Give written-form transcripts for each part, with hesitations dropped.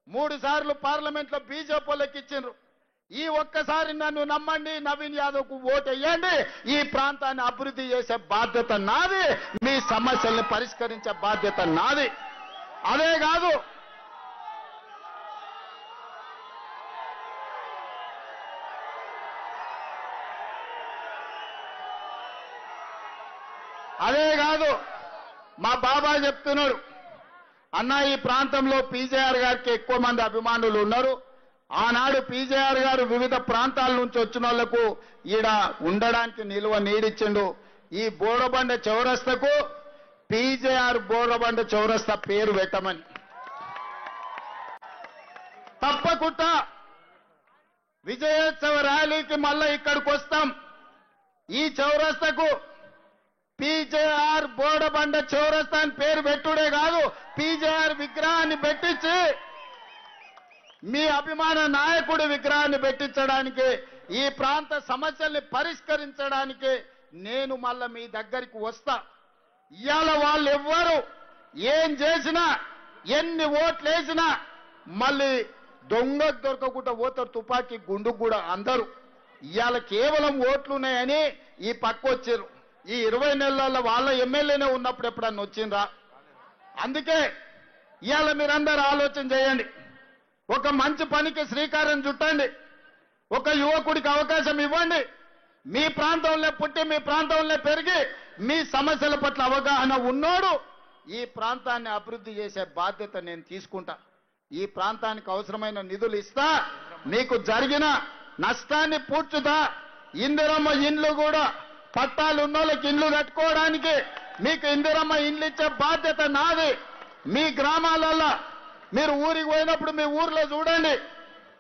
3 సార్లు పార్లమెంట్లో బీజేపీ వాళ్ళకి ఇచ్చిండ్రు. ఈ ఒక్కసారి నన్ను నమ్మండి, నవీన్ యాదవ్కు ఓటేయండి. ఈ ప్రాంతాన్ని అభివృద్ధి చేసే బాధ్యత నాది, మీ సమస్యల్ని పరిష్కరించే బాధ్యత నాది. అదే కాదు, మా బాబాయ్ చెప్తున్నాడు, అన్న ఈ ప్రాంతంలో పీజేఆర్ గారికి ఎక్కువ మంది అభిమానులు ఉన్నారు. ఆనాడు పీజేఆర్ గారు వివిధ ప్రాంతాల నుంచి వచ్చిన వాళ్లకు ఈడ ఉండడానికి నిలువ నీడిచ్చిండు. ఈ బోడబండ చౌరస్తకు పీజేఆర్ బోడబండ చౌరస్తా పేరు పెట్టమని. తప్పకుండా విజయోత్సవ ర్యాలీకి మళ్ళా ఇక్కడికి వస్తాం. ఈ చౌరస్తకు పీజేఆర్ బోడబండ చౌరస్తా అని పేరు పెట్టుడే కాదు, పీజేఆర్ విగ్రహాన్ని పెట్టించి మీ అభిమాన నాయకుడి విగ్రహాన్ని పెట్టించడానికి, ఈ ప్రాంత సమస్యల్ని పరిష్కరించడానికి నేను మళ్ళా మీ దగ్గరికి వస్తా. ఇవాళ వాళ్ళు ఎవ్వరు ఏం చేసినా, ఎన్ని ఓట్లు వేసినా మళ్ళీ దొంగకు దొరకకుండా పోతారు, తుపాకీ గుండుకు కూడా అందరూ. ఇవాళ కేవలం ఓట్లున్నాయని ఈ పక్క వచ్చారు. ఈ 20 నెలల వాళ్ళ ఎమ్మెల్యేనే ఉన్నప్పుడు ఎప్పుడన్నా వచ్చిండ్రా? అందుకే ఇవాళ మీరందరూ ఆలోచన చేయండి. ఒక మంచి పనికి శ్రీకారం చుట్టండి. ఒక యువకుడికి అవకాశం ఇవ్వండి. మీ ప్రాంతంలో పుట్టి, మీ ప్రాంతంలో పెరిగి, మీ సమస్యల పట్ల అవగాహన ఉన్నోడు ఈ ప్రాంతాన్ని అభివృద్ధి చేసే బాధ్యత నేను తీసుకుంటా. ఈ ప్రాంతానికి అవసరమైన నిధులు ఇస్తా. మీకు జరిగిన నష్టాన్ని పూడ్చుతా. ఇందిరమ్మ ఇండ్లు కూడా పట్టాలు ఉన్నోళ్ళకి ఇండ్లు కట్టుకోవడానికి మీకు ఇందిరమ్మ ఇండ్లు ఇచ్చే బాధ్యత నాది. మీ గ్రామాలలో మీరు ఊరికి పోయినప్పుడు మీ ఊర్లో చూడండి,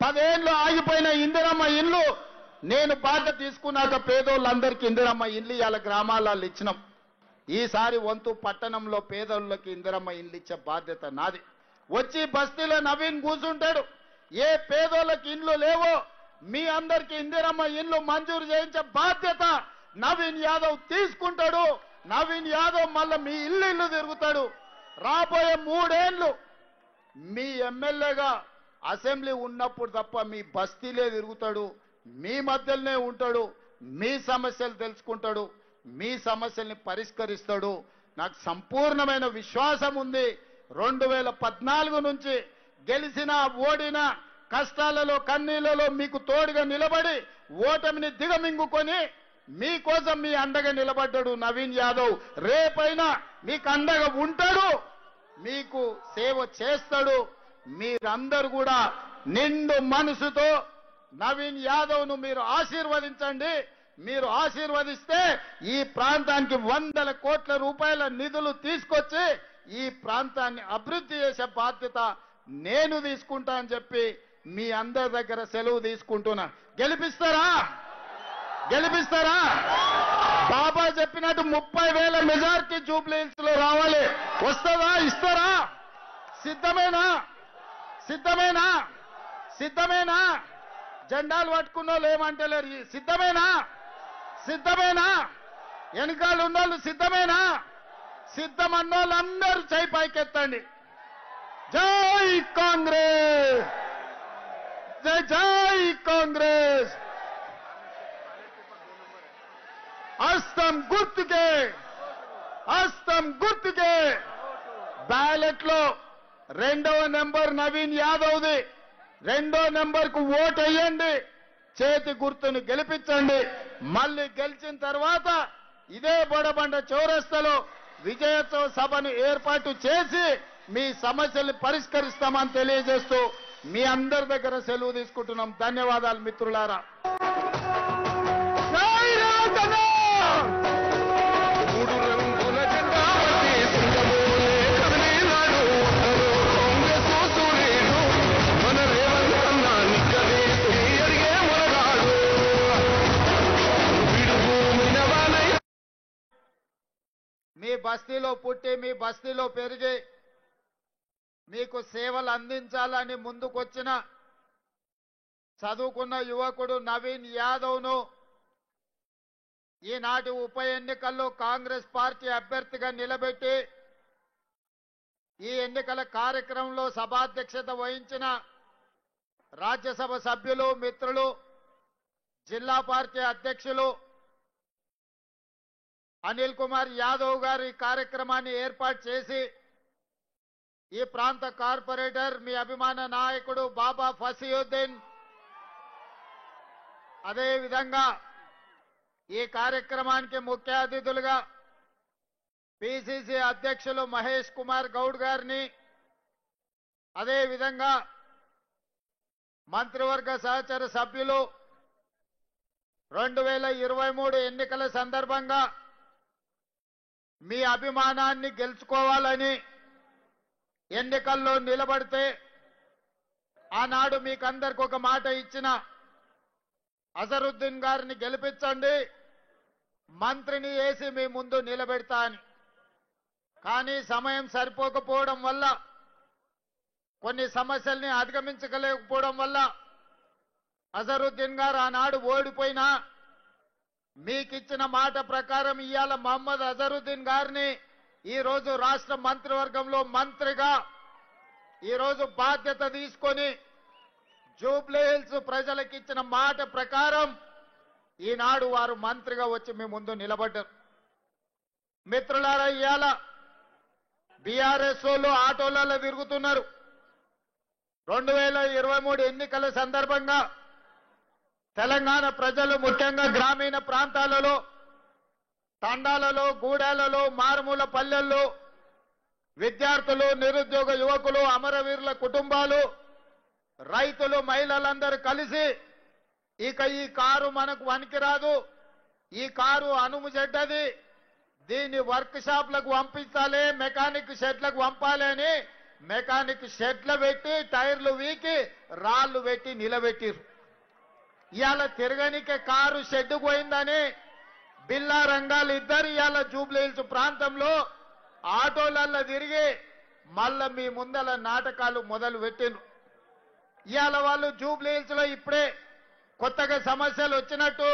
10 ఏళ్ళు ఆగిపోయిన ఇందిరమ్మ ఇండ్లు నేను బాధ్యత తీసుకున్నాక పేదోళ్ళందరికీ ఇందిరమ్మ ఇండ్లు ఇవాళ గ్రామాలలో ఇచ్చినాం. ఈసారి వంతు పట్టణంలో పేదోళ్ళకి ఇందిరమ్మ ఇండ్లు ఇచ్చే బాధ్యత నాది. వచ్చి బస్తీలో నవీన్ కూర్చుంటాడు. ఏ పేదోళ్ళకి ఇండ్లు లేవో మీ అందరికీ ఇందిరమ్మ ఇండ్లు మంజూరు చేయించే బాధ్యత నవీన్ యాదవ్ తీసుకుంటాడు. నవీన్ యాదవ్ మళ్ళా మీ ఇల్లు తిరుగుతాడు. రాబోయే 3 ఏళ్ళు మీ ఎమ్మెల్యేగా అసెంబ్లీ ఉన్నప్పుడు తప్ప మీ బస్తీలే తిరుగుతాడు, మీ మధ్యలోనే ఉంటాడు, మీ సమస్యలు తెలుసుకుంటాడు, మీ సమస్యల్ని పరిష్కరిస్తాడు. నాకు సంపూర్ణమైన విశ్వాసం ఉంది. 2014 నుంచి గెలిచిన ఓడిన కష్టాలలో కన్నీళ్లలో మీకు తోడుగా నిలబడి ఓటమిని దిగమింగుకొని మీకోసం మీ అండగా నిలబడ్డాడు నవీన్ యాదవ్. రేపైనా మీకు అండగా ఉంటాడు, మీకు సేవ చేస్తాడు. మీరందరూ కూడా నిండు మనసుతో నవీన్ యాదవ్ను మీరు ఆశీర్వదించండి. మీరు ఆశీర్వదిస్తే ఈ ప్రాంతానికి 100 కోట్ల రూపాయల నిధులు తీసుకొచ్చి ఈ ప్రాంతాన్ని అభివృద్ధి చేసే బాధ్యత నేను తీసుకుంటా అని చెప్పి మీ అందరి దగ్గర సెలవు తీసుకుంటున్నా. గెలిపిస్తారా? గెలిపిస్తారా? బాబా చెప్పినట్టు 30,000 మెజార్టీ జూబ్లీ హిల్స్ లో రావాలి. వస్తుందా? ఇస్తారా? సిద్ధమేనా? సిద్ధమేనా? సిద్ధమేనా? జెండాలు పట్టుకున్న వాళ్ళు ఏమంటలేరు. సిద్ధమేనా? సిద్ధమేనా? వెనకాల ఉన్నోళ్ళు సిద్ధమేనా? సిద్ధమన్నోళ్ళందరూ చేయి పైకెత్తండి. జై కాంగ్రెస్, జై జై కాంగ్రెస్. హస్తం గుర్తుకే, హస్తం గుర్తుకే. బ్యాలెట్ లో 2వ నెంబర్ నవీన్ యాదవ్ది. 2వ నెంబర్ కు ఓటు వేయండి. చేతి గుర్తును గెలిపించండి. మళ్ళీ గెలిచిన తర్వాత ఇదే బోడబండ చౌరస్తాలో విజయోత్సవ సభను ఏర్పాటు చేసి మీ సమస్యల్ని పరిష్కరిస్తామని తెలియజేస్తూ మీ అందరి దగ్గర సెలవు తీసుకుంటున్నాం. ధన్యవాదాలు మిత్రులారా. మీ బస్తీలో పుట్టి, మీ బస్తీలో పెరిగి మీకు సేవలు అందించాలని ముందుకొచ్చిన చదువుకున్న యువకుడు నవీన్ యాదవ్ను ఈనాటి ఉప ఎన్నికల్లో కాంగ్రెస్ పార్టీ అభ్యర్థిగా నిలబెట్టి ఈ ఎన్నికల కార్యక్రమంలో సభాధ్యక్షత వహించిన రాజ్యసభ సభ్యులు మిత్రులు జిల్లా పార్టీ అధ్యక్షులు అనిల్ కుమార్ యాదవ్ గారు ఈ కార్యక్రమాన్ని ఏర్పాటు చేసి ఈ ప్రాంత కార్పొరేటర్ మీ అభిమాన నాయకుడు బాబా ఫసియుద్దీన్ అదే విధంగా ఈ కార్యక్రమానికి ముఖ్య అతిథులుగా పిసిసి అధ్యక్షులు మహేష్ కుమార్ గౌడ్ గారిని అదే విధంగా మంత్రివర్గ సహచర సభ్యులు 2023 ఎన్నికల సందర్భంగా మీ అభిమానాన్ని గెలుచుకోవాలని ఎన్నికల్లో నిలబడితే ఆనాడు మీకందరికి ఒక మాట ఇచ్చిన అజరుద్దీన్ గారిని గెలిపించండి మంత్రిని వేసి మీ ముందు నిలబెడతా అని. కానీ సమయం సరిపోకపోవడం వల్ల కొన్ని సమస్యల్ని అధిగమించలేకపోవడం వల్ల అజరుద్దీన్ గారు ఆనాడు ఓడిపోయినా మీకిచ్చిన మాట ప్రకారం ఇవాళ మహమ్మద్ అజరుద్దీన్ గారిని ఈ రోజు రాష్ట్ర మంత్రివర్గంలో మంత్రిగా ఈ రోజు బాధ్యత తీసుకొని జూబ్లీ హిల్స్ ప్రజలకు ఇచ్చిన మాట ప్రకారం ఈనాడు వారు మంత్రిగా వచ్చి మీ ముందు నిలబడ్డారు. మిత్రులారా, ఇవాళ బీఆర్ఎస్ వాళ్ళు ఆటోలలో తిరుగుతున్నారు. 2023 ఎన్నికల సందర్భంగా తెలంగాణ ప్రజలు ముఖ్యంగా గ్రామీణ ప్రాంతాలలో తండాలలో గూడాలలో మారుమూల పల్లెల్లో విద్యార్థులు నిరుద్యోగ యువకులు అమరవీరుల కుటుంబాలు రైతులు మహిళలందరూ కలిసి ఇక ఈ కారు మనకు వనికిరాదు, ఈ కారు అనుము చెడ్డది, దీన్ని వర్క్ షాప్లకు పంపించాలి, మెకానిక్ షెడ్లకు పంపాలి అని మెకానిక్ షెడ్లు పెట్టి టైర్లు వీకి రాళ్లు పెట్టి నిలబెట్టిరు. ఇవాళ తిరగనికే కారు షెడ్డు పోయిందని బిల్లా రంగాలు ఇద్దరు ఇవాళ జూబ్లీ హిల్స్ ప్రాంతంలో ఆటోలల్లో తిరిగి మళ్ళా మీ ముందల నాటకాలు మొదలు పెట్టిండ్రు. ఇవాళ వాళ్ళు జూబ్లీ హిల్స్ లో ఇప్పుడే కొత్తగా సమస్యలు వచ్చినట్టు